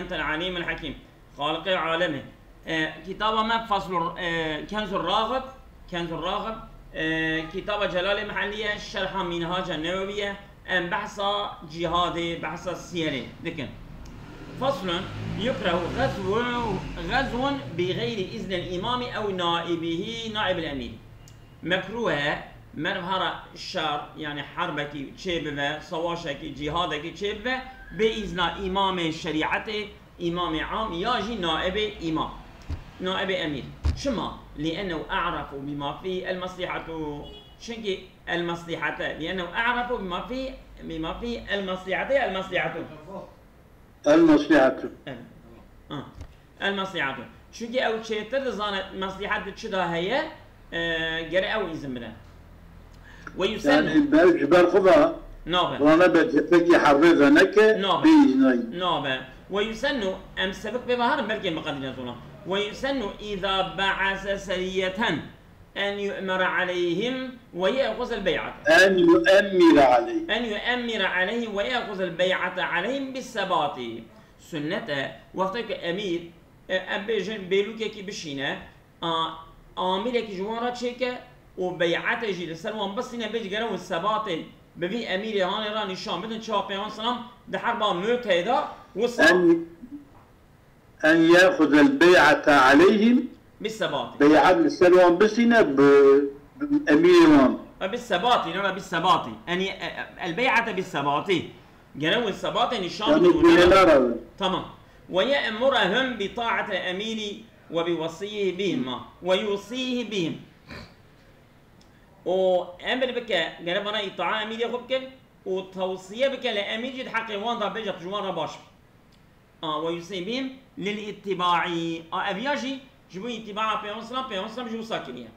أنت العليم الحكيم خالق عالمه. كتاب ما فصل كنز الراغب كتاب جلالة محلية شرح منهاج النووية بحث جهاد بحث السيرة. لكن فصل يكره غزو بغير إذن الإمام أو نائبه نائب الأمير. مكروه مرهرة الشر يعني حربك تشيبه صواشك جهادك تشيبه بإذن إمام الشريعة إمام عام ياجي نائب إمام نائب أمير. شما؟ لأنه أعرف بما فيه المصلحة. شنكي المصلحة؟ لأنه أعرف بما فيه المصلحة المصلحة شنكي أو شيء ترزان مصلحة تشدا هي جرى أو إذن بنا ويسن يعني برخضها نابه وانا بدي حربها نك نابه ويسن أم سبق بظهر بلكي المقدمة زونا. ويسن إذا بعث سرية أن يؤمر عليهم ويأخذ البيعة أن يؤمر عليهم ويأخذ البيعة عليهم بالثبات. سنة وقتك أمير أبيجن بيلوكي كي بشينا آميرك جوارا تشيكا وبيعته جي لسلوان بس هنا بيجي قالوا الثبات ببي أمير هاني راني شام بدن شاب بيان سلام ده حربا موت هيدا أن يأخذ البيعة عليهم بالثبات. بيعة لسلوان بس هنا بأميرهم بالثبات إنما بالثبات أن البيعة بالثبات قالوا الثبات إن الشام بدن تمام. ويأمرهم بطاعة الأمير وبوصيه بهم ويوصيه بهم وأمر بك جنبنا إطاعة أمير يخبك وتوصية بك لأمير جد حق وان ضا بيجت جوان باش ويوصيه بهم للاتباع أبياجي جبوا اتباع بيونسلام جبوا ساكنية.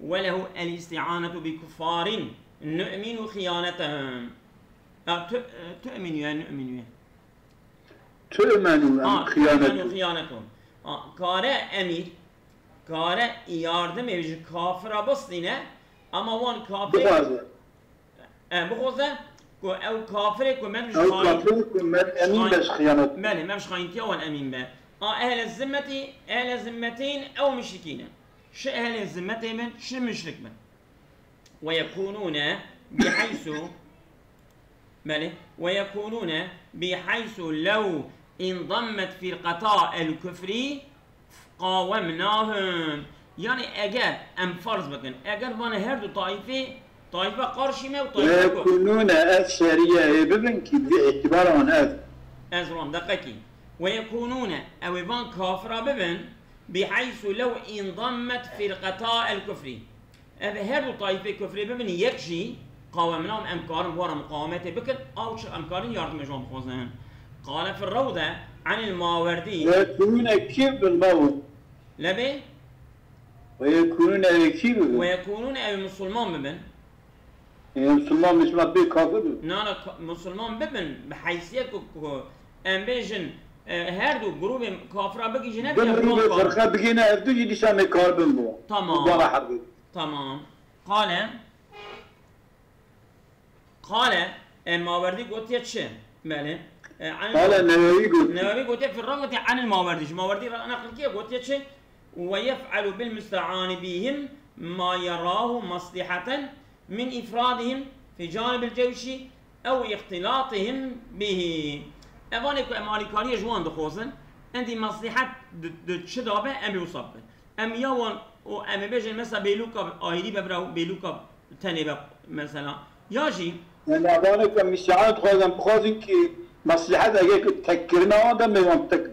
وله الاستعانة بكفار نؤمن خيانتهم. تؤمن يا نؤمن تؤمن خيانتهم. كاره أمير كاره ياردم يجي كافر بسطينه أما وان كافر بخوزه أو كافر كمان أمين بس خيانته بله ما مش خاينتي أو الأمين به أهل الذمتين أو مشركين. شو أهل الذمتين من شو مشرك من ويكونون بحيث لو انضمت في القطاع الكفري قاومناهم. يعني أجد أم فرض بكن أجد وانا هردو طائفة قرشمة وطائفة ويكونون أثرياء ببنك باعتبار من أزرون دقيقي. ويكونون أو بان كافرة ببن بحيث لو انضمت في القطاع الكفري هردو طائفة كفري ببن يكشي قاومناهم أمكارم ورا مقاومته بكن أو أمكارم يارد مجموعة بخوزنهم. قال في الروضة عن الماوردي ويكونون كيف بالموت لبي ويكونون أي مسلمان ببن مسلمان مش مبي كافر لا مسلمان ببن بحيثية أم بيجن هردو جروب كافرة بقي جنات جروب فرقة بقينا أردو جدي سامي كاربن بو تمام. قال الماوردي قلت يتشن ماله قال النووي قلت في الرغبة عن الماوردي أنا قلت كيف قلت يتشن ويفعل بالمستعان بهم ما يراه مصلحة من إفرادهم في جانب الجيش أو اختلاطهم به. أبانك أمالكارية جوان دخوزن عندي مصلحة شدابة أم يوصبه أم يوان وأم بيجن مثلا بيلوكا آهيري ببراو بيلوكا تاني مثلا ياجي يعني أبانك مستعان بخوزن كي مصلحة أجيك تكرنا هذا ممتك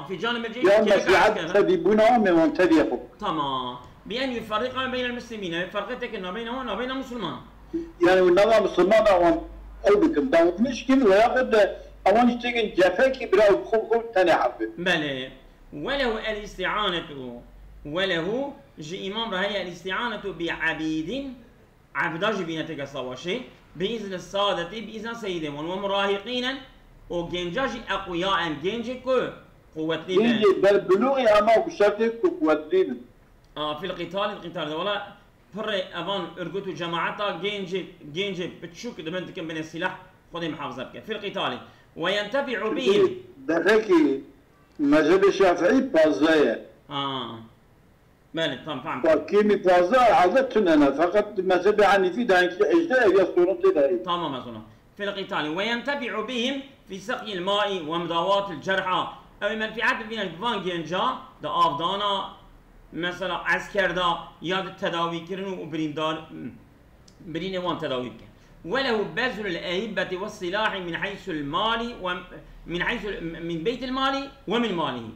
في جانب الجيش يا مصلحة تبيبونا ممتدي أخو تمام بأن يفرق بين المسلمين فرقتك إنه بينهم وبين مسلمان يعني والنظام مسلمان أوان قلبكم ده مشكلة وياخد أوان يشتغل جافاكي براو بخو تاني حبه بله. وله الاستعانة وله جي إمام رهي الاستعانة بعبيد عبداج بينتك صواشي بإذن السادة بإذن سيدهم ومراهقين وجنجاجي أقوياء جنجي قوة ليبن جنجي بل بلوغي أما وبشرتك قوة ليبن في القتال ده ولا فرق أبان أرجوتو جماعتا جنجي بتشوك دبنتكم بين السلاح خذي محافظة بك في القتال وينتفع به دقيقي مذهب الشافعي بازايا بله تمام فهمت. فكيمي بازا عادتنا أنا فقط مذهب حنيفي ده إجداء يصورون تداي. تمام أظن في القتال وينتفع بهم في سقي الماء ومداواة الجرحى أو منفعات بين الفانجينجا دا أفدانا مثلا عسكر دا ياد التداوي كرنو وبريندار برين وان تداوي كرن وله بذل الأهبة والسلاح من حيث المال ومن حيث من بيت المال ومن ماله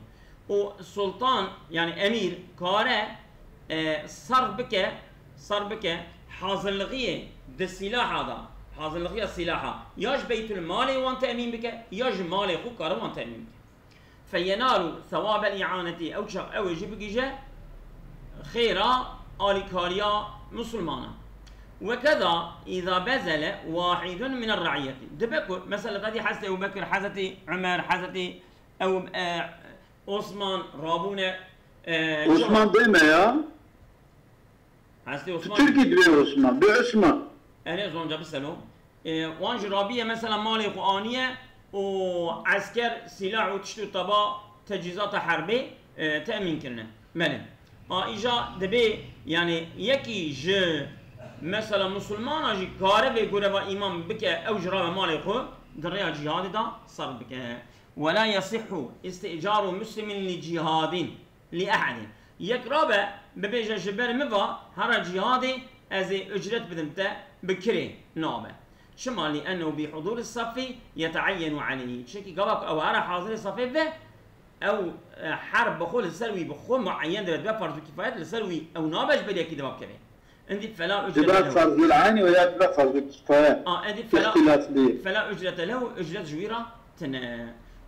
والسلطان يعني أمير كاره صار بك حاضر لغيه ده السلاح هذا حاضر لغيه السلاح ياج بيت المال وان تأمين بك ياج مال خو كاره وان تأمين بك فينال ثواب الإعانة أو يجب جيجه خيرا آلكاريا مسلمانا وكذا إذا بذل واحد من الرعية دبكو مثلا هذه حزت أبو بكر حزت عمر حزت أو عثمان رابونة عثمان ديما يا حزت عثمان تركي دوي عثمان بعثمان أنا زون جاب السلام وان جرابية مثلا مالي قانية وعسكر سلاح وتشتو طبا تجهيزات حربية تأمين كرنا مالا إجا دبي يعني يكي ج مثلا مسلمان اجي كاره بيقول امام بك او جرا مالي خو دريا جهاد دا صار بك ولا يصح استئجار مسلم لجهاد لاحد يقرب ببيجا جبر مفا هر جهادي از اجرت بدمته بكري نابه شما لانه بحضور الصف يتعين عليه شكي قبك او هر حاضر الصف به او حرب بخول السلوي بخول معين درت فرض كفايه السلوي او نابج بدي اكيد بكري عندي فلا أجرة له فرض العين ويا فرض الكفاية عندي فلا أجرة له أجرة جويرة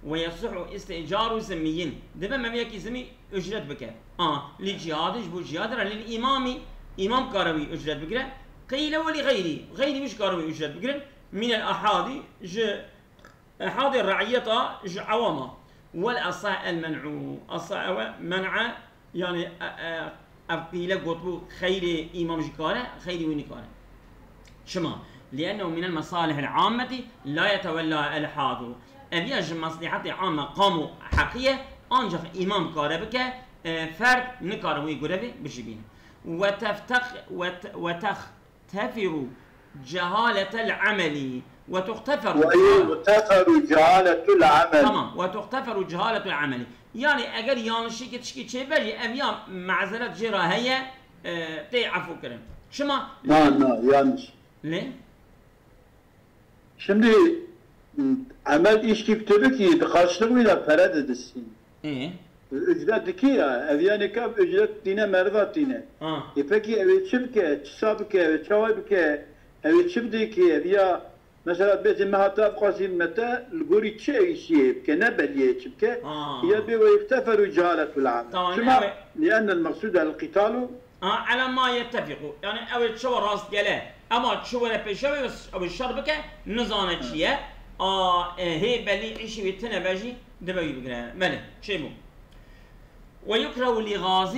ويصح استئجار زميين دبا ما بيك زمي أجرة بك لجهاد جبو جهاد للإمام إمام كاروي أجرة بكرة قيل ولغيري مش كاروي أجرة بكرة من الأحادي أحادي الرعية عوامة والأصح المنع منع يعني أبقيله قطبو خير إمام جكاره خير ونكاره شما لأنه من المصالح العامة لا يتولى الحاضر أبيج مصلحة عامة قاموا حقية أنجح إمام كاربك فرد نكاروي قربي بجبينه وتختفر جهالة العمل وتغتفر جهالة العمل تمام وتغتفر جهالة العمل يعني اگر yanlışlık yetişki çebeji evya معذرت جرا هي تعفو كرم شما yanlış ne şimdi amel iş kitabı ki karşılığıyla para edilsin ücret ki ya evyane kab ücret dine mervat dine peki evi çibke çisabke çavabke evi çibdeki evya مثلا بيت المهاتف قاسم متى الجوري تشي شيء كنا بليه شبكه يبي ويكتفر جهالة العام شما لأن المقصود القتال على ما يتفقوا يعني أول شو راس جله أما شو ولا بيشوي بس أو الشربكة نزانة شيء هي بلي إيش بيتنا باجي دبي بقرا ماله شيء مو ويكره لغاز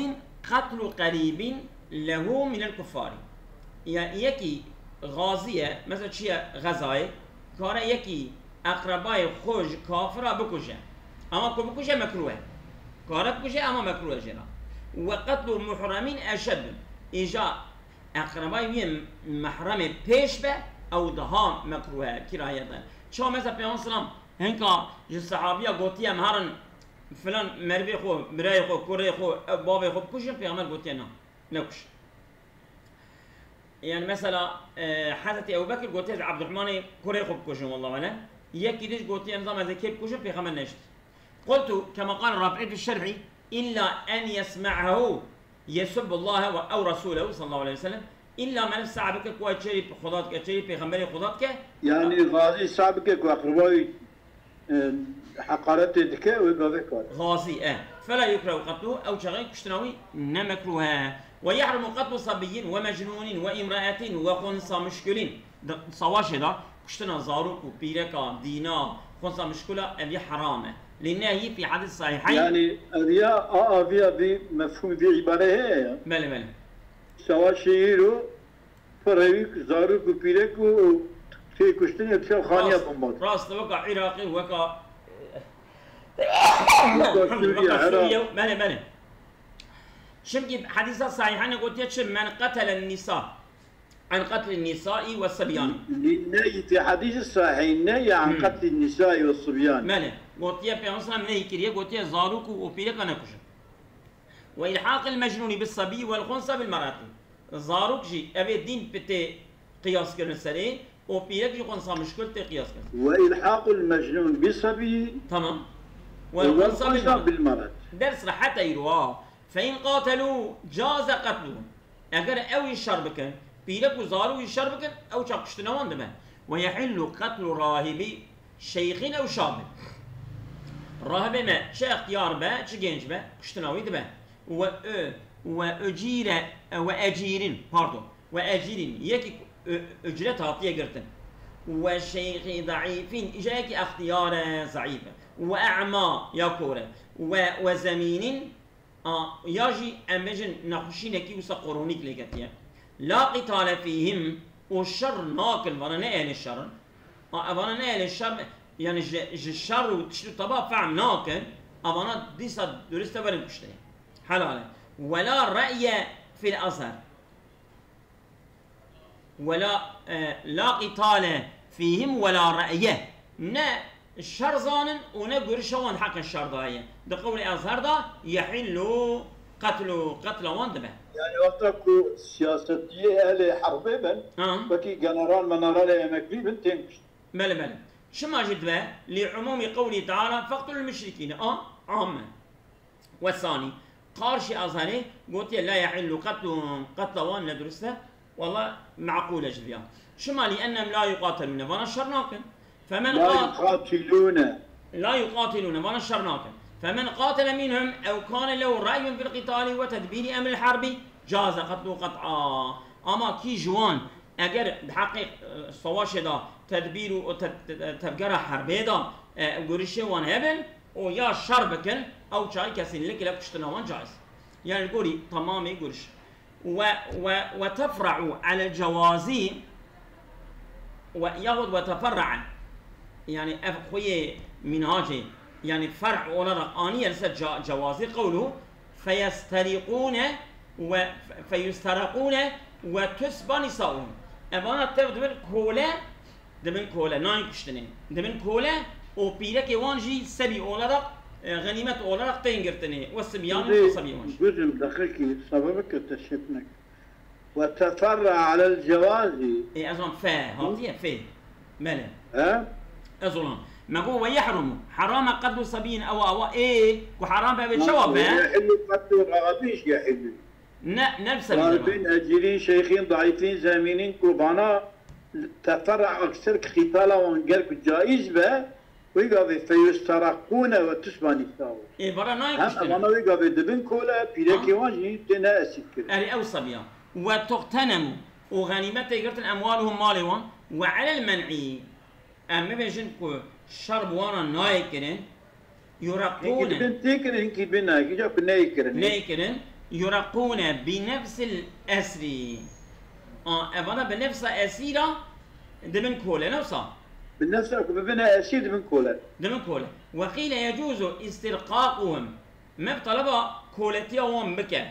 قتل قريب له من الكفار يعني يكي غازية مثلا شيء غزاي كاره يكي أقرباء خوج كافرة بكوجة أما بكوجة مكروه كاره بكوجة أما مكروه جرا وقتل محرمين أشد إجا أقرباء وين محرم بيش به أو دها مكروه كراهية شو مثلا في السلام هنكا الصحابية قوتية مهرن فلان مربي خو براي خو كوري خو بابي خو بكوجة في عمل قوتية نكش يعني مثلا حضرت أبو بكر قلت عبد الرحمن كوري خب كوشن والله ولا يكي ليش قلت نظام هذا كيف كوشن في خمن نشت قلت كما قال الرافعي في الشرع إلا أن يسمعه يسب الله أو رسوله صلى الله عليه وسلم إلا من صعبك كوا تشري خداتك تشري في خمري خداتك يعني غازي صعبك كوا قرباي حقارته دكه وبابكار غازي فلا يكره قتله أو شغل كشتناوي نمكروها ويحرم قتل صبي ومجنون وامرأة وخنثى مشكل صواش هذا كشتنا زاروك وبيركا دينا خنثى مشكلة أبي حرامة لأنه في حديث صحيحين يعني أبي بمفهوم ذي عبارة هي بله صواش هيرو فريق زاروك وبيرك وفي كشتنا بشو خانية بمبات راس وقع عراقي وقع سوريا بله شمكي حديثة صحيحة أنا قلت يتشم من قتل النساء عن قتل النساء والصبيان. النهي في حديث الصحيح النهي عن قتل النساء والصبيان. ماله قلت يا بيانسنا نهي كريه قلت يا زاروك وبيرك أنا كشر. وإلحاق المجنون بالصبي والخنثى بالمرأة. زاروك جي أبي الدين بتي قياس كرن سري وبيرك جي خنثى مشكلة قياس كرن. وإلحاق المجنون بالصبي تمام. والخنثى بالمرأة. درس حتى يرواه فإن قاتلوا جاز قتلهم. أجر أوي الشربكن بيرك وزارو الشربكن أو شاكشتنوان دمه ويحل قتل راهب شيخ أو شاب. راهب ما شيخ يار با شجنج با كشتناوي دمه وأجيرين باردون وأجيرين يكي أجرتها هاتيه قرتن وشيخ ضعيفين إجاكي اختيار ضعيفة وأعمى يكورة وزمين ياجي أمجن نخشينكي وسقرونيك لكتيا لا قتال فيهم والشر ناكل وانا أهل الشر وانا أهل الشر يعني الشر وتشتو طبعا فعم ناكل وانا ديسا درستا برن كشتري حلالا ولا رأي في الأزهر ولا لا قتال فيهم ولا رأي نا الشر زانن ونقول شوان حق الشر ضايع ده قول أزهر ده يحلوا قتل وان به يعني وقتك سياستية أهل حربي بن بكي جنرال منرال يمكلي بن تنكش بله شما جد به لعموم قوله تعالى فاقتلوا المشركين عامة والثاني قارش أزهري قلت لا يحل قتل وان ندرسه والله معقولة جدا شما لأنهم لا يقاتلون وانا الشر ناكن فمن لا يقاتلون وانا الشر ناكن فمن قاتل منهم أو كان له رأي في القتال وتدبير أمر الحرب جاز قتله قطعا أما كي جوان أجر بحقيق صواش دا تدبير وتفجر حرب دا قريشة وان هبل ويا شربكن أو شاي كسين لك لا كشتناوان جائز يعني القولي تمامي قريش وتفرع على الجواز وياخذ وتفرع يعني أخوي منهاجي يعني فرع ولا رقانية ليست جوازي قوله فيسترقون فيسترقون وتسبى نساؤهم أبانا تفضل دبن كولا ناين كشتنين دبن كولا وبيلك وانجي سبي ولا رق غنيمة ولا رق تنقرتني والسبيان والسبي وانجي جزء دقيقي سببك تشبنك وتفرع على الجواز إيه أظن هاتيه ماله ها أظن ما هو ويحرم حرام قتل صبي أو إيه وحرام بالشواب يحل قتل الرغبيش يحل نفس رغبين أجيرين شيخين ضعيفين زمينين قربانا تفرع أكثر قتالا وانقرق جائز به ويقضي فيسترقون وتسبى نساؤهم إيه برا نايك هم أنا ويقضي دبن كولا بيلكي وانجي تنا أسكر أري أو صبيان وتغتنم وغنيمة يقرتن أموالهم مالهم وعلى المنعي أما بيجنكو شرب وانا نايكرن يرقون يرقون بنفس الأسر أبانا بنفس أسيرة دمن كولا نفسها بالنفس ببنى أسير دمن كولا وقيل يجوز استرقاقهم ما بطلبها كولتيهم بك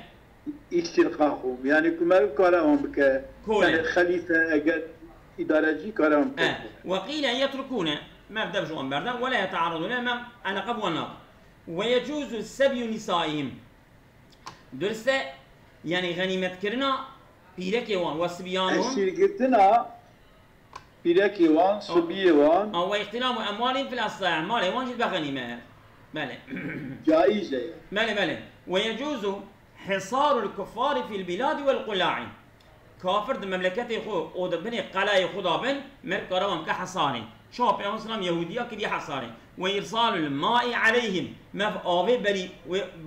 استرقاقهم يعني كما كلام بك كولا خليفة إدارجي كلام وقيل يتركون ما بدأ بجوان بردا ولا يتعرضون أمام على قبو النار ويجوز السبي نسائهم درسة يعني غنيمة كرنا بيركيوان وسبيانهم أسير قلتنا بيركيوان سبيوان أو اختلام أموالهم في الأصلاع أموالهم جد بغنيمة بله جائزة بله ويجوز حصار الكفار في البلاد والقلاع كافر د مملكت خو او د بني قلعه خدا بن مركرهم كحصاري شو بيان اسلام يهوديه كدي حصاري وارسال الماء عليهم ما اوي بري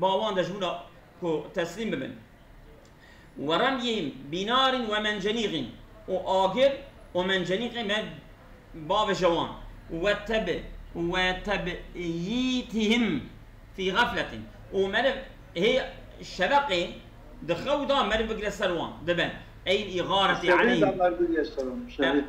باوان دجونا كو تسليم بن ورميهم بنار ومنجنيق واجر ومنجنيق ما باب جوان وتبييتهم في غفله ومر هي الشبقه دخودا مر بقرا سروان دبن أي الإغارة عليهم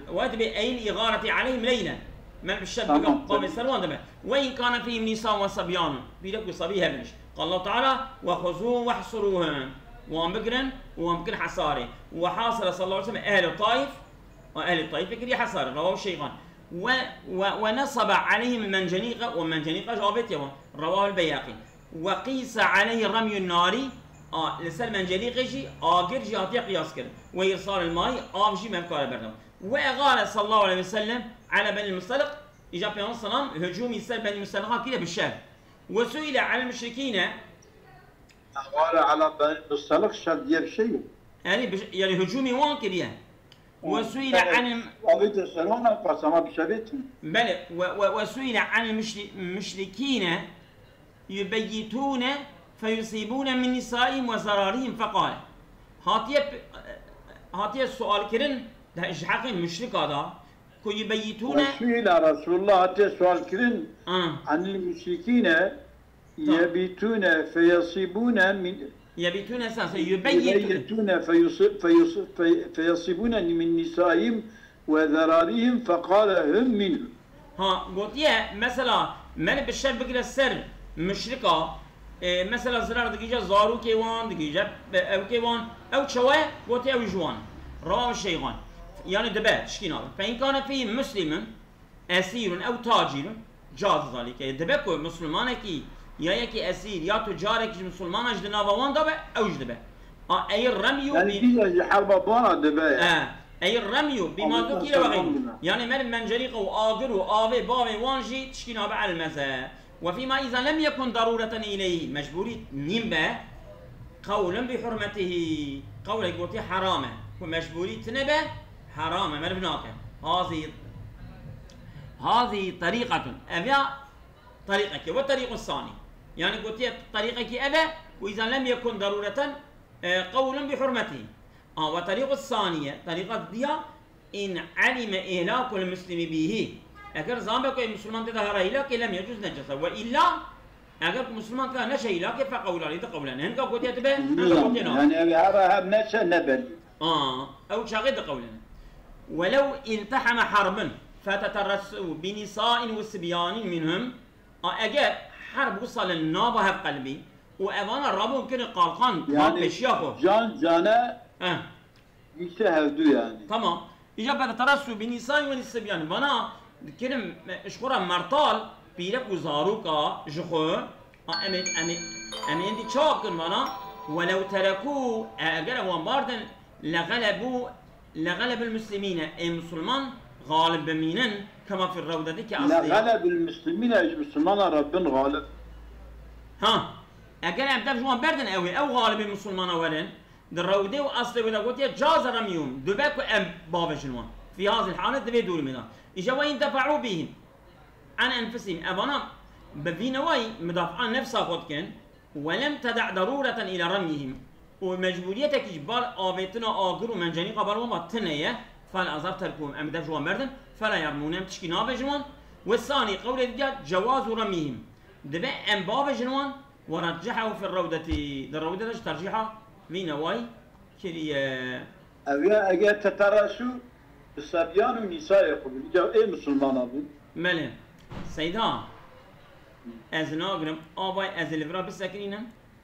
واتبع أي الإغارة عليهم ليلا من بالشاب قام يسروان دبه وإن كان فيهم نساء وصبيان بيدك صبي هبنش قال الله تعالى وخذوه واحصروهم وهم بقرن وهم بقرن حصاري وحاصر صلى الله عليه وسلم أهل الطائف وأهل الطائف بكري حصاري رواه الشيخان ونصب عليهم المنجنيقة والمنجنيقة جابت يوم رواه البياقي وقيس عليه الرمي الناري لسر منجنيقة جي آجر جهاتي قياس كرد وإرسال الماء آفجي مفكار بردم وأغار صلى الله عليه وسلم على بني المصطلق إجا بيان السلام هجوم يسر بني المصطلق كده بالشام وسئل على المشركين أغار على بني المصطلق شرط بشيء يعني هجومي وان كده وسئل عن بل وسئل عن المشركين يبيتون فيصيبون من نسائهم وزرارهم فقال هاتي السؤال كرن ده إيش حق المشرك هذا كو يبيتون وسئل رسول الله هاتي السؤال كرن عن المشركين يبيتون فيصيبون من يبيتون اساسا فيصيبون من نسائهم وذراريهم فقال هم منه. قلت يا مثلا من بالشر بقرا السر مشركه مثلا زرار دقيقه زارو كيوان دقيقه او كيوان او شواه قلت يا وجوان رواه الشيخان يعني دبا شكينا فان كان فيه مسلم اسير او تاجر جاز ذلك دبا مسلمانك يا يكي اسير يا تجارك مسلمان اجد نافوان دبا او جدبا اي الرمي يعني حرب بارا دبا اي الرمي بما ذكر وغيره يعني من منجريق واغر واوي باوي وانجي تشكينا على المزا وفيما اذا لم يكن ضروره اليه مجبوري نيمبا قولا بحرمته قولا يقول حرامه ومجبوري تنبا حرامه ما بناك هذه طريقه ابيا طريقك والطريق الثاني يعني قلت طريقك أبا وإذا لم يكن ضرورة قولا بحرمته وطريق الثانية طريقة ديا إن علم إهلاك المسلم به أجر زامبك المسلمان تظهر إهلاك لم يجوز نجسة وإلا أجر مسلمان كان نشأ إهلاك فقول عليه قولا هنك قلت يتبع يعني هذا نشأ نبل أو شاغد قولا ولو التحم حربا فتترسوا بنساء وصبيان منهم اگر حرب وصل النابه بقلبي وانا الرب ممكن قالقان يعني جان جانا يشهدوا يعني تمام اجابه ترسوا بنساء والصبيان بنا كلم اشكرا مرطال بيرك وزاروكا جخو امي انت تشاكن بنا ولو تركوه اگر وان باردن لغلب المسلمين المسلمان غالب بمينن كما في الروضة دي لا غلب المسلمين المسلمان ربنا غالب اگر ام تفجوان بردن او غالب المسلمان اولين الروضة واصلي ولا قلت جاز رميهم دباكو ام بابجنوان في هذه الحالة دبي دور منا اجا وين دفعوا بهم عن انفسهم ابانا بفينواي مدافعان نفسها خود كان ولم تدع ضرورة الى رميهم ومجبوريتك اجبار آبيتنا آقر ومنجاني قبل وما تنية فالأزار تركوهم أم دفجوان بردن فلا يرمونهم تشكي نابجنوان والثاني قول الرجال جواز رميهم دبا أم بابجنوان ورجحه في الروضة الروضة ترجيحها في نواي كريه أجا تترسو الصبيان والنساء يقولون جاء إيه مسلمان أبو ملهم سيدها از ناقرم آبای از لفرا بسكرينم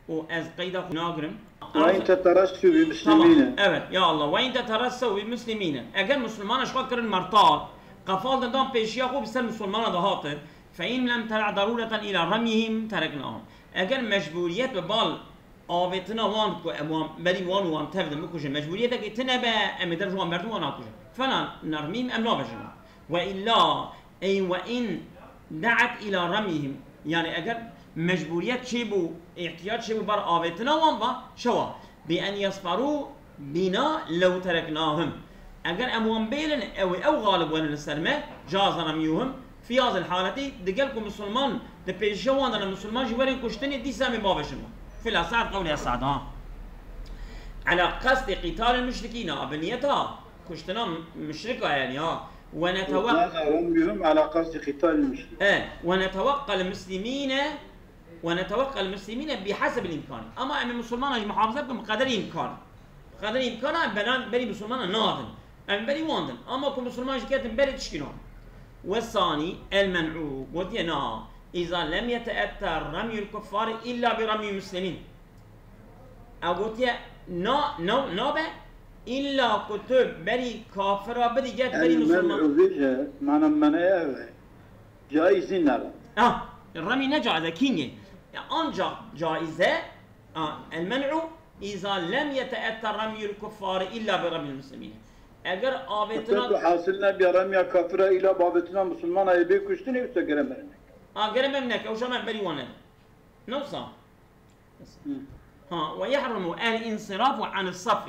و از قيدا ناقرم وين تترسوا بمسلمين evet ya Allah وين تترسوا بمسلمين اگر مسلمان اشقا کرن مرتال قفال دندان پیشیا خوب سر مسلمان دهاتر فإن لم تدع ضرورة إلى رميهم تركناهم اگر مجبوریت به بال آویتنا وان کو امام بری وان تفدم بکوشن مجبوریت که تنبه ام در جوان بردو وان آکوشن فلا نرميهم ام نابجن وإلا أي وإن دعت إلى رميهم يعني اگر مجبوریت چی بو احتیاج چی بو بر آویتنا وان با شوا بأن يصفروا بنا لو تركناهم اگر اموان بيلن او غالب وان السلمة جاز رميهم في هذه الحالة دقلكم مسلمان دبيشوان انا مسلمان جوارين كشتني دي سامي بابشن في الأسعد قولي السعد على قصد قتال المشركين بنيتها كشتنا مشركة يعني ونتوقع رميهم على قصد قتال المشركين ونتوقع المسلمين بحسب الإمكان أما أم المسلمان محافظة بقدر إمكان بنان بري مسلمان نادن أم بري واندن أما كم مسلمان جكاتن بري تشكينون والثاني المنع قلت إذا لم يتأتى رمي الكفار إلا برمي المسلمين أو قلت نوبة إلا كتب بري كافرة بري جات بري مسلمان معنى منع جائزين نرى الرمي نجائزة كينية أنجا جائزة المنع إذا لم يتأتى رمي الكفار إلا برمي المسلمين اگر آبتنا حاصلنا برمي كافرة إلى بابتنا مسلمان أيبي كشتني بتجرمنا قرمناك أو شمال بري وانا نوصل ويحرم الانصراف عن الصف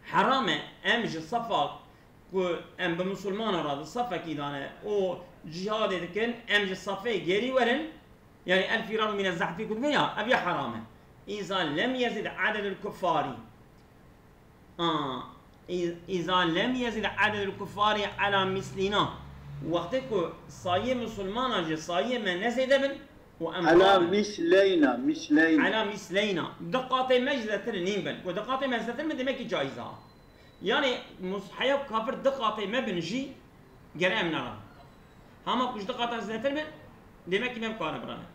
حرام امج الصفا ام بمسلمان راد الصفا كيدانا او جهاد دكن امج الصفا جري ورن يعني الفرار من الزحف في كدنيا ابي حرام اذا لم يزد عدد الكفار اذا لم يزد عدد الكفار على مثلنا وقتك صايم مسلمان صايم من نزد من على مثلينا على مثلينا دقات مجزة النيمبل ودقات مجزة من دمك جائزة يعني حياة كافر دقات ما بنجي جرام نرى هما كش دقات مجزة من دمك ما بكار برانا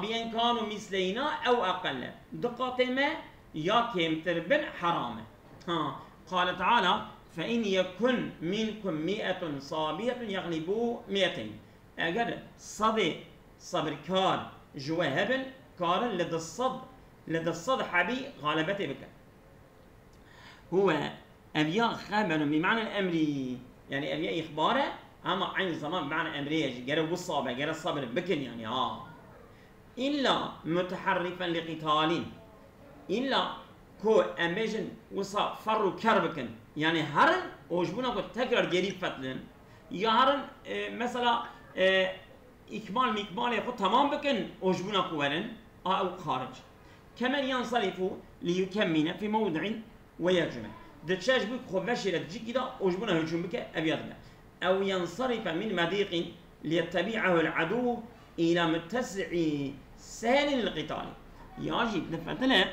بأن كانوا مثلينا أو أقل دقات ما يا كم تربن حرام قال تعالى فإن يكن منكم 100 صابية يغلبوا 200 أجل صبر كار جوهبن كار لدى الصد حبي غالبته بك هو أبياء خبر بمعنى الأمري يعني أبياء إخباره أما عين زمان بمعنى أمري جرى وصابة جرى الصبر بكن يعني إلا متحرفا لقتال إلا كو أميجن وصا فرو كربكن يعني هرن وجبونا كو تكرر جريب فتلن يا هرن مثلا إكمال مكمال يخو تمام بكن وجبونا كوالن أو خارج كمن ينصرفوا ليكمن في موضع ويرجمه دتشاج بك خباشرة تجي كده وجبونا هجوم بك أبيضنا أو ينصرف من مضيق ليتبعه العدو إلى متسع سهل للقتال ياجي نفتنا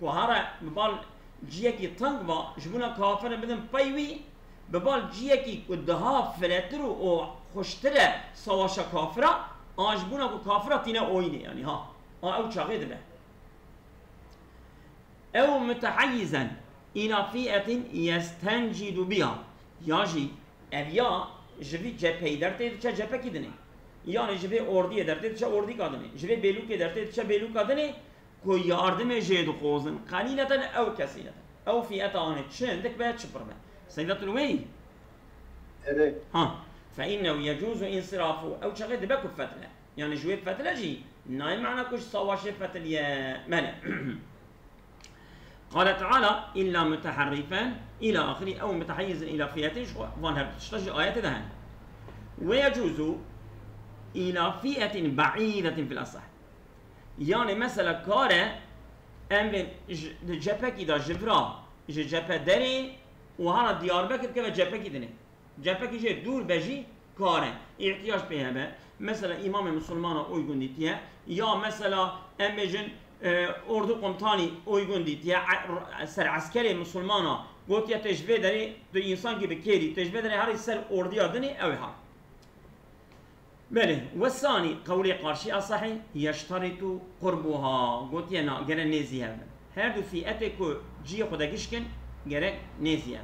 وهذا ببال جيكي تنقبا جبونا كافر بدن بايوي ببال جيكي كدها فلاترو او خوشتره سواشا كافرة آجبونا كافرة تينا اويني يعني او چاقه ده او متحيزا الى فئة يستنجد بها ياجي اویا جوی جبهی درته چه جبهه کی دنه yani جبهه اردی درته چه اردی کادنه جبهه بلوک درته چه بلوک کادنه کو yardım جيد خوزن قليلة او كثيرة او فئة آن چندك باید چپرمه سيدة الوي فإنه يجوز انصرافه او شغل دبكو فتلة يعني جوي فتلة جي ناي معنى كش صواش فتل يا منع قال تعالى إلا متحرفا إلى آخره أو متحيزا إلى فئة وانها تشتجي آيات دهان ويجوز إلى فئة بعيدة في الأصح يعني مثلا كاره أم جبهة كده جبرا جبهة دري وهذا ديار بكر كذا جبهة كده جبهة كده دور بجي كاره احتياج بها مثلا إمام مسلمان أويقون ديتيه يا مثلا أم جن اردو قمطانی اویگون دید یا سر عسکری مسلمانا گفت یا تجربه داری تو انسان که بکری تجربه داری هر سر اردی آدنی اوی ها بله والثاني قولي قارشي أصحي يشترط قربها قلت يا نا جرى نزيها هر دو فئته كو جي خدا كشكن جرى نزيها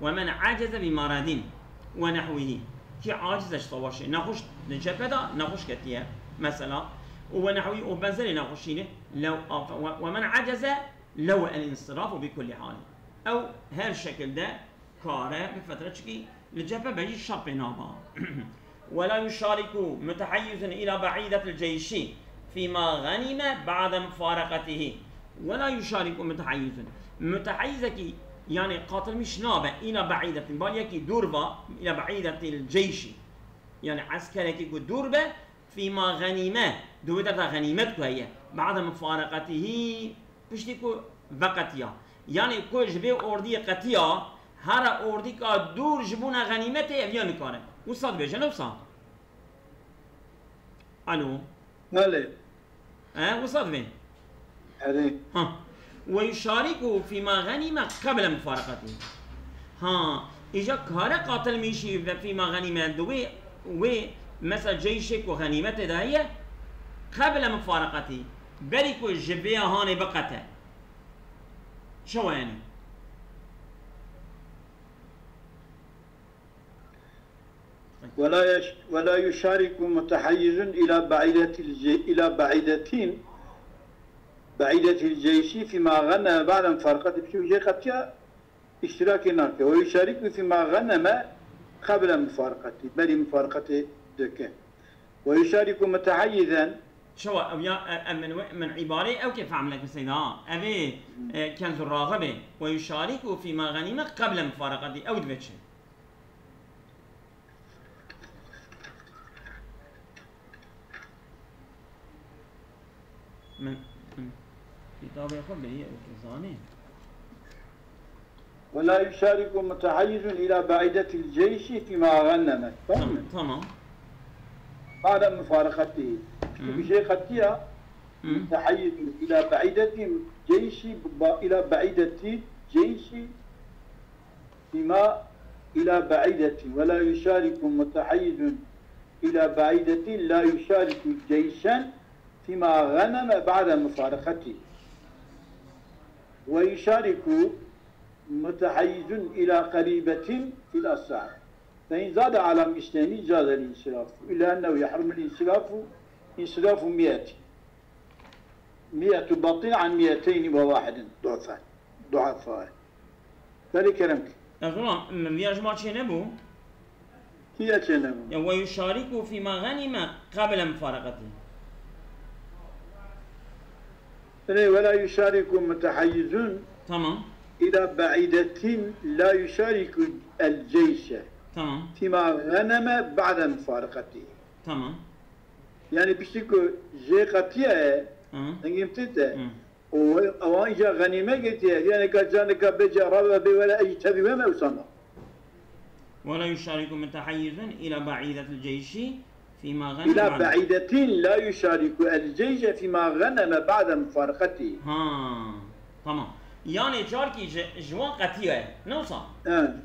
ومن عجز بمرض ونحوه كي عاجزش طواشي نخش نجبدا نخش كتيا مثلا ونحوي وبنزل ناقشينه لو ومن عجز لو الانصراف بكل حال او هالشكل ده كاره بفترتشكي لجبه بيجي شابينابا ولا يشارك متحيز الى بعيده الجيش فيما غنم بعد مفارقته ولا يشارك متحيزك يعني قاتل مش نابه الى بعيده بل يكي دوربا الى بعيده الجيش يعني عسكرك دوربه فيما غنيمة دويدة غنيمتك هي بعد مفارقته بشتكو بقتيا يعني كو جبه اوردي قتيا هر اوردي كا دور جبونا غنيمته يبيا نكاره وصاد بيجن وصاد الو مالي وصاد بين ويشارك فيما غنم قبل مفارقته إجا كاره قاتل ميشي فيما غنيمة و مثلا جيشك وغنيمته ده هي قبل مفارقتي بريكو جبيا هاني بقته شو يعني؟ ولا يشارك متحيز إلى بعيدة الجيش فيما غنم بعد مفارقته بشو قتيا اشتراك ناك ويشارك فيما غنم قبل مفارقته بل مفارقته دكه ويشارك متحيزا شو من عبارة أو كيف عملك سيدا أبي كنز الراغبة ويشارك فيما غنم قبل مفارقته أو دبتش من كتاب يقول هي الكزاني ولا يشارك متحيز إلى بعيدة الجيش فيما غنم تمام بعد مفارقته بشيء خطية متحيز إلى بعيدة الجيش إلى بعيدة الجيش فيما إلى بعيدة ولا يشارك متحيز إلى بعيدة لا يشارك جيشا فيما غنم بعد مفارقته ويشارك متحيز إلى قريبة في الأصح فإن زاد على مثلين جاز الانصراف إلا أنه يحرم انصراف 100 باطن عن 201 ضعفاء ذلك كلامك أغلى من يجمع شيء نبو هي شيء نبو ويشارك فيما غنم قبل مفارقته ولا يشارك متحيز تمام إلى بعيدة لا يشارك الجيش تمام فيما غنم بعد مفارقته تمام يعني بشكو جي قطية نجمتته وأوان جا غنيمة قتية يعني كجانك بجا ربا بي ولا أي تبي وما وصلنا ولا يشارك متحيز إلى بعيدة الجيش فيما غنم إلى بعيدة لا يشارك الجيش فيما غنم بعد مفارقته تمام يعني جاركي جوان قتية نوصل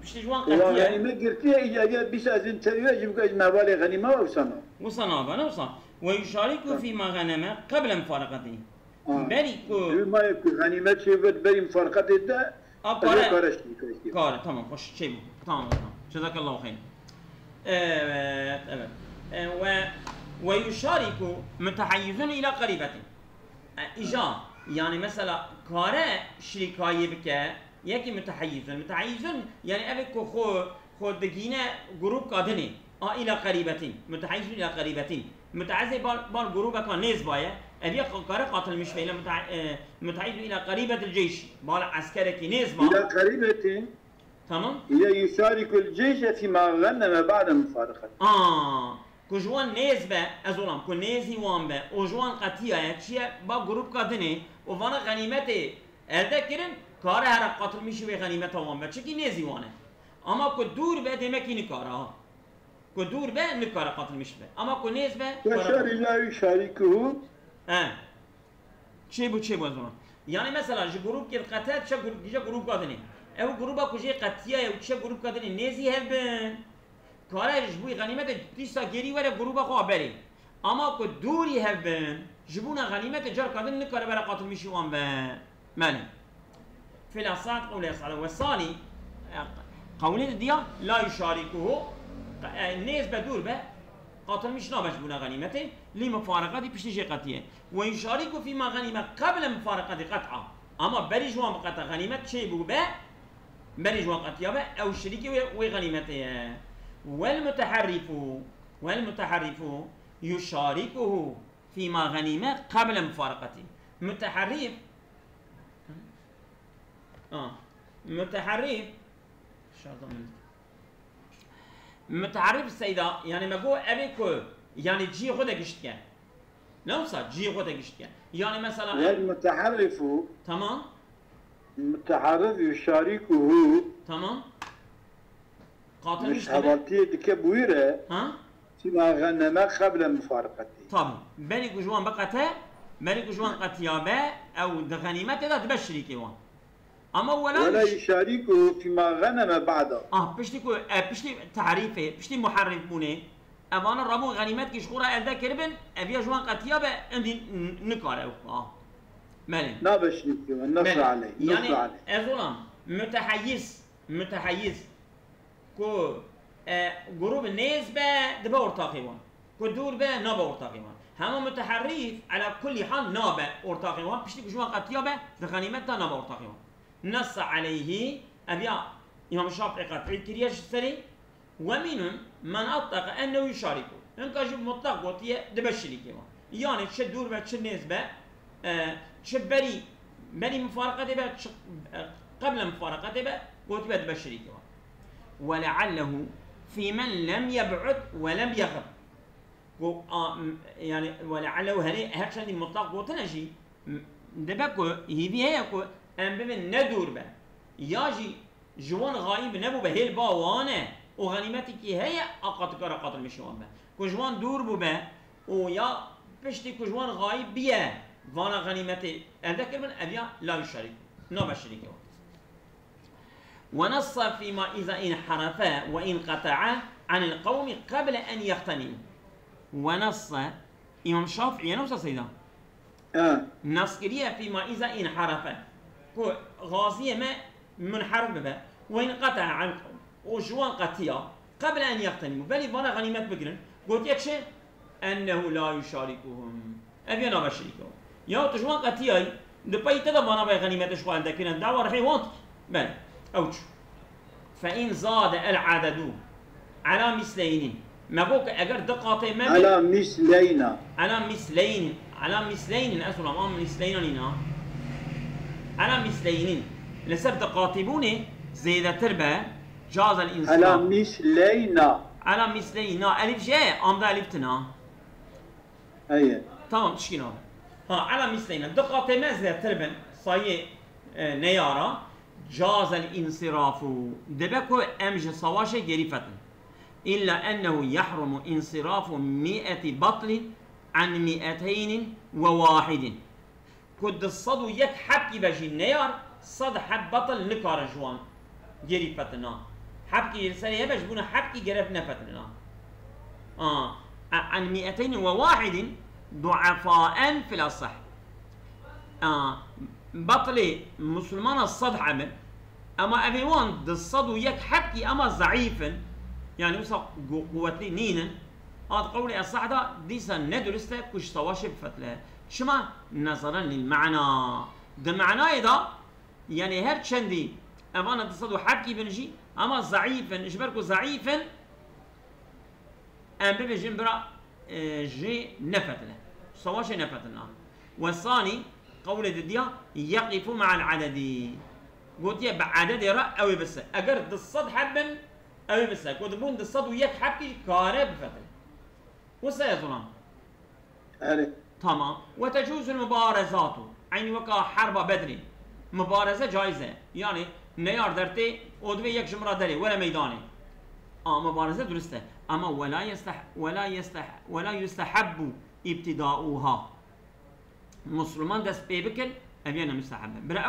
مش جوان قتية غنيمة قرتية إجا بس أزن تبي يجب أن مهوالي غنيمة وصلنا بنوصل ويشارك فيما غنم قبل مفارقته بريكو ما يكون غنيمة شيفت بري مفارقته ده كار تمام خوش شيء تمام جزاك الله خير ويشارك متحيز إلى قريبته إجا يعني مثلا كاره شركاية بك يكي متحيز يعني أبيك خو دقينة جروب كادني إلى قريبتين متحيز إلى قريبتين متعزي بال جروب كان نسبة أبي كاره قاتل مش فيلا متحيز إلى قريبة الجيش بال عسكري نسبة إلى قريبتين تمام إلى يشارك الجيش فيما غنم بعد مفارقته كجوان نسبة أزولام كنيزي وانبه وجوان قتيا شيء با جروب كادني وفانا غنيمته هذا كرن كاره هر قاتل مشي بغنيمته وانبه چكي نيزي وانه اما كدور به دمكي نكاره كدور به نكاره قاتل مش به اما كنيز به يشار لا يشاركه چه بو أزولام يعني مثلا جروب كي قتات چه جروب كادني او جروبا كجي قتيا او چه جروب كادني نيزي هبن کاره جبوی غنیمت دیسا گری وره گروبا خواه بری اما که دوری هبن جبونا غنیمت جار کردن نکاره برا قاتل میشوان به مالی فی الاساعت قوله صلی والصالي قوله دیا لا يشاركه نیز بدور به قاتل میش نابش بونا غنیمته لی مفارقاتی پشتی جی قطیه و يشاركه فيما غنیمت قبل مفارقات قطعه اما بری جوان قطع غنیمت چه بو به بری جوان قطعه به او شریکی و غنیمته والمتحرف يشاركه فيما غنم قبل مفارقته متحرف متحرف السيدة يعني ما قو أبيكو يعني جي خودك اشتكى نوصل جي خودك اشتكى يعني مثلا والمتحرف تمام المتحرف يشاركه تمام قاتل مش هبطيه دكبويره فيما غنم قبل مفارقته طبعا بني جوان بقته بني جوان قتيابه او غنيمته ده تبشري كيوان اما ولا يشاركه فيما غنم بعده. بشتي تعريفه بشتي محرف بونه اما ربو غنیمت کی شخورا الدا کربن اویا جوان قطیابه اندی نکاره مالی نابشنیکی و نص علی یعنی ازولام متحیز کو گروب نیز به دبا ارتاقی وان کو دور به نابا ارتاقی وان همه متحرف على كل حال نابا ارتاقی وان پشتی که جوان قطیابه ده غنیمت تا نابا ارتاقی وان نص عليه ابيا امام الشافعي قطعي كرياش السري ومنهم من اطلق انه يشاركه ان كاجب مطلق وطيه دبشريكي يعني تشدور بعد نسبه تشبري بني مفارقته بعد قبل مفارقته بعد وطيه دبشريكي ولعله في من لم يبعد ولم يغب يعني ولعله هكذا مطلق وطنجي دبكو هيكو ام ببن ندور به ياجي جوان غايب نبو به هيل باوانه وغنيمتي كي هي اقات كرا قاتل مشوان به كجوان دور بو به ويا بشتي كجوان غايب بيه وانا غنيمتي اذكر من ابيا لا يشارك نو بشريك ونص فيما اذا انحرف وان قطع عن القوم قبل ان يغتنموا ونص امام الشافعي نفس سيدا نص كريه فيما اذا انحرف غازية ما منحرف به وين قطع عن وجوان قطيع قبل أن يغتنموا بل يبغى غنيمات بقرن قلت يك شيء أنه لا يشاركهم أبي أنا بشريكهم يا تجوان قطيع دبي تدبر أنا بغنيمات شوال ده كنا دعوة رح يوانت بل أوش فإن زاد العدد على مثلين ما بوك أجر دقاتي ما على مثلين على مثلين أصلا ما مثلين هنا على مثلين لسبب قاطبوني زيادة تربة جاز الإنصراف على مثلين ألف جاء أم ده ألف تنا أيه تمام تشكينا على مثلين دقات ما زيادة تربة صاية نيارة جاز الإنصراف دبكو أمج صواشة جريفة إلا أنه يحرم انصراف 100 بطل عن 201 كد الصدو يك حبكي بجي النيار صد حب بطل نكار جوان جري فتنا حبكي يرسلي بجبونا حبكي جربنا فتنا عن 201 ضعفاء في الأصح بطل مسلمان الصد عمل أما أبيوان الصدو يك حبكي أما ضعيفا يعني وصل قوتي نينا هذا قولي الصح ده ديسا ندرسته كش صواشب فتله شما نظرا للمعنى ده معناه ده يعني هر چندي امانه تصدو حبكي بنجي اما ضعيفا اجبركو ضعيفا ام بيجي برا جي نفتله صواش نفتنا والثاني قول الديا يقف مع العدد قلت يا بعدد را او بس اجر الصد حبا او بس كنت بون الصد وياك حبكي كاره بفتله وسيظلم تمام وتجوز المبارزات عين وقع حرب بدر مبارزه جائزه يعني نيار درتي ودوي يك جمره دري ولا ميداني مبارزه درسته اما ولا يستحب ابتداؤها مسلمان دست بيبكل ابينا مستحب برا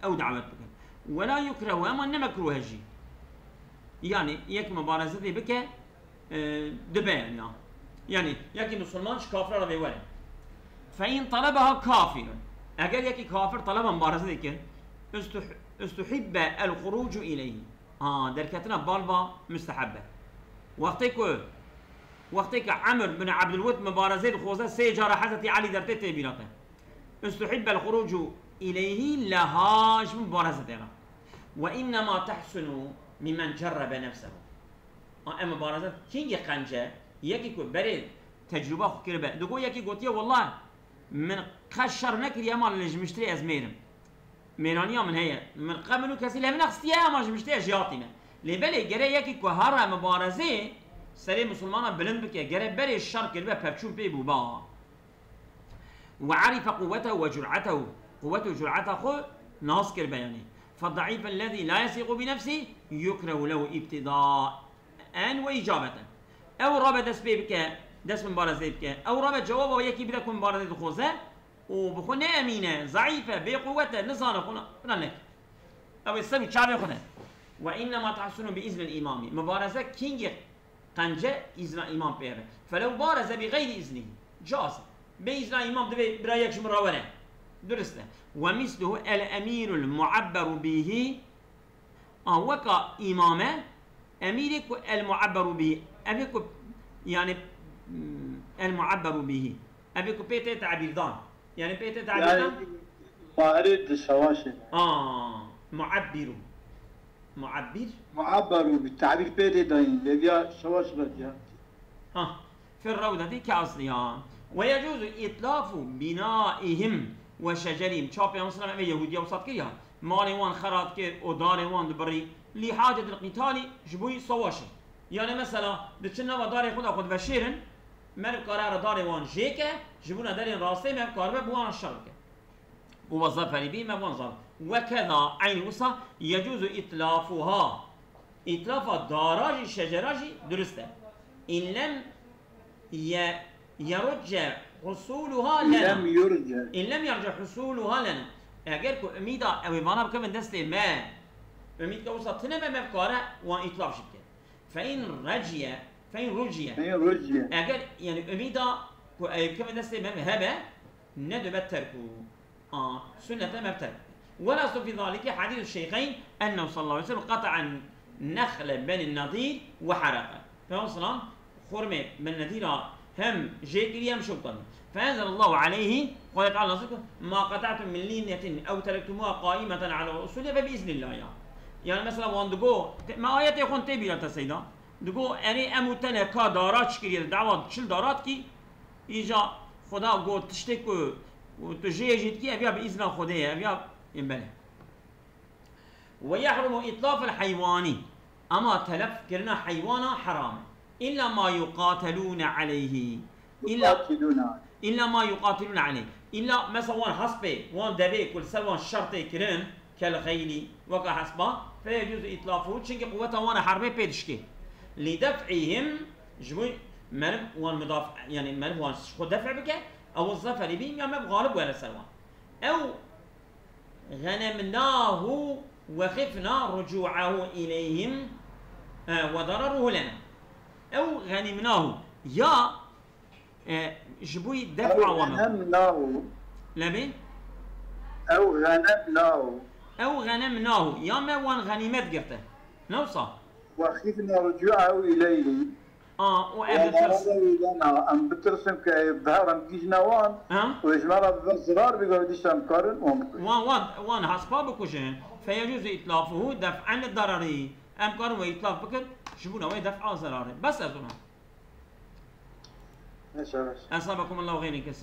او دعوت بكل ولا يكره اما نمكروه جي يعني يك مبارزه دي بك دبان يعني يك مسلمان كافر ولا بيولا فإن طلبها كافر أجل يكي كافر طلبها مبارزة ذيك استحب الخروج إليه دركتنا بالبا مستحبة وقتك عمر بن عبد الود مبارزة الخوزة سيجارة حزتي علي درتي تبيناته استحب الخروج إليه لهاش مبارزة دينا وإنما تحسن ممن جرب نفسه مبارزة كينجي قنجة يكي بريد تجربة خكربة دقو يكي قلت والله من خشر نكر يا مال اللي مشتري ازميرم ميرانيا من هي من قبل كسي له من اختيا ما مشتري جياتنا لي بالي جري يكي كهره مبارزه سري مسلمان بلند بك جري بري الشر كربه بابشو بي بوبا وعرف قوته وجرعته وجرعته خو ناس كربه يعني فالضعيف الذي لا يثق بنفسه يكره له ابتداء واجابه او رابط اسبيبك دست مبارزه بك او رابط جوابه ويكي بدك مبارزه خوزه وبخونه امينه ضعيفه بقوته نصانه خنا لك او السر شعب خده وانما تحصل باذن الامام مبارزه كينج قنجه اذن امام بيره فلو بارز بغير اذنه جاز باذن امام دبي برايك مراوره درسته ومثله الامير المعبر به وكا امامه اميرك المعبر به ابيك يعني المعبر به ابيك بيت تعبير دان يعني بيت تعبير دان يعني معرض الشواشي معبر بالتعبير بيت دان لبيا شواش رجع في الروضة دي كأصلها ويجوز إتلاف بنائهم وشجرهم شاب يا مسلم يهودية وصدقية مالي وان خراب كير وداري وان دبري لحاجة القتال جبوي صواشي يعني مثلا دچنا وداري خود بشيرن من قرار داري وان جيكه جبونا دارين راسي من قرار بوان الشركة ووظفني بي ما وان ظل وكذا عين وصا يجوز إتلافها إتلاف داراج الشجراج درسته إن لم يرجع حصولها لنا إن لم يرجع حصولها لنا اگر کو امید اویوانا بکن دست ما امید که وسط تنم ما بکاره وان اطلاف شد فإن رجع اگر يعني امید کو كم دست ما هبه ندب تركه سنة ما بترك ولا في ذلك حديث الشيخين أنه صلى الله عليه وسلم قطع النخل بين النضير وحرقه فوصلا خرمه من نذيرها هم جيكريا مشوطا فأنزل الله عليه قال تعالى ما قطعتم من لينة أو تركتموها قائمة على أصولها فبإذن الله يعني مثلا وان دقو ما آيات يخون تبيرا تسيدا دقو أني أموتنا كا دارات شكريا دعوات شل دارات كي إيجا خدا قو تشتكو وتجيه جيد كي أبيا بإذن خديه أبيا ينبله ويحرم إطلاف الحيواني أما تلف كرنا حيوانا حرام إلا ما يقاتلون عليه إلا ما يقاتلون عليه إلا مثلا وان حسبه وان دبي كل سوان شرطي كرن كالخيل وكا حسبه فيجوز إطلافه چونك قوته وانا حربه بيدشكي لدفعهم جموي مرم وان مدافع يعني مرم وان خود دفع بك أو الظفر بهم يا مب غالب ولا سلوان أو غنمناه وخفنا رجوعه إليهم وضرره لنا أو غنمناه يا جبوي دفع غنمناه لبي أو غنمناه يا ما وان غنيمات قرته نوصى وخفنا رجوعه إليه وأنا أم بترسم كظهر أم كيج نوان وإجمالا بالزرار بيقول ديش أم كارن وان حسباب كوشين فيجوز إتلافه دفعا للضرر أم كارن وإتلاف بكر شبونا ويدفع ضرر بس أظن أصابكم الله غير كثير